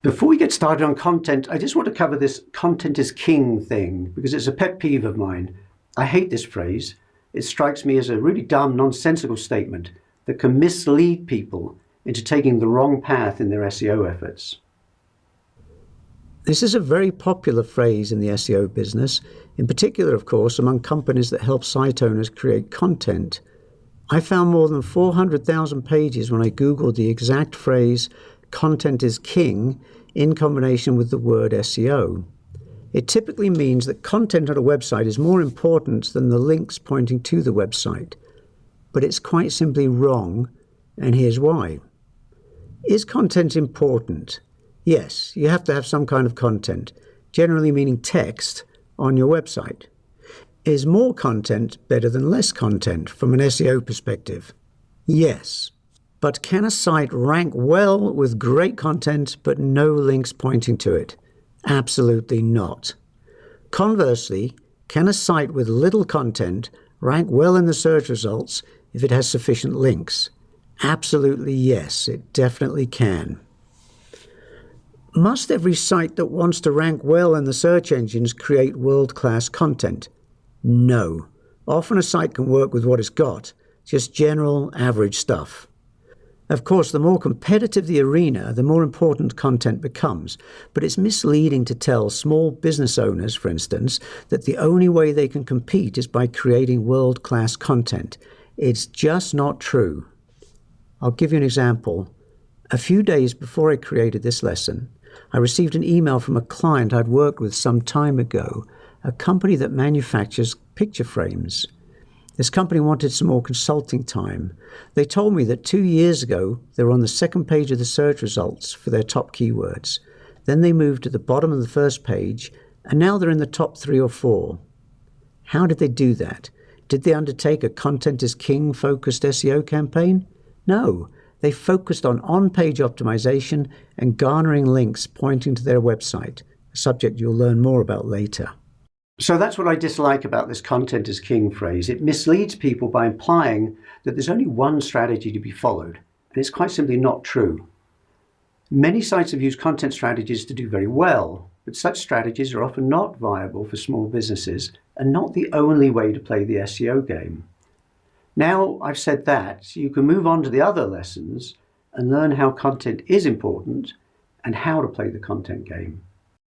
Before we get started on content, I just want to cover this content is king thing because it's a pet peeve of mine. I hate this phrase. It strikes me as a really dumb, nonsensical statement that can mislead people into taking the wrong path in their SEO efforts. This is a very popular phrase in the SEO business, in particular, of course, among companies that help site owners create content. I found more than 400,000 pages when I Googled the exact phrase, content is king, in combination with the word SEO. It typically means that content on a website is more important than the links pointing to the website. But it's quite simply wrong, and here's why. Is content important? Yes, you have to have some kind of content, generally meaning text, on your website. Is more content better than less content from an SEO perspective? Yes. But can a site rank well with great content but no links pointing to it? Absolutely not. Conversely, can a site with little content rank well in the search results if it has sufficient links? Absolutely yes, it definitely can. Must every site that wants to rank well in the search engines create world-class content? No. Often a site can work with what it's got, just general, average stuff. Of course, the more competitive the arena, the more important content becomes. But it's misleading to tell small business owners, for instance, that the only way they can compete is by creating world-class content. It's just not true. I'll give you an example. A few days before I created this lesson, I received an email from a client I'd worked with some time ago, a company that manufactures picture frames. This company wanted some more consulting time. They told me that 2 years ago, they were on the second page of the search results for their top keywords. Then they moved to the bottom of the first page, and now they're in the top 3 or 4. How did they do that? Did they undertake a content is king focused SEO campaign? No. They focused on-page optimization and garnering links pointing to their website, a subject you'll learn more about later. So that's what I dislike about this content is king phrase. It misleads people by implying that there's only one strategy to be followed, and it's quite simply not true. Many sites have used content strategies to do very well, but such strategies are often not viable for small businesses and not the only way to play the SEO game. Now I've said that, you can move on to the other lessons and learn how content is important and how to play the content game.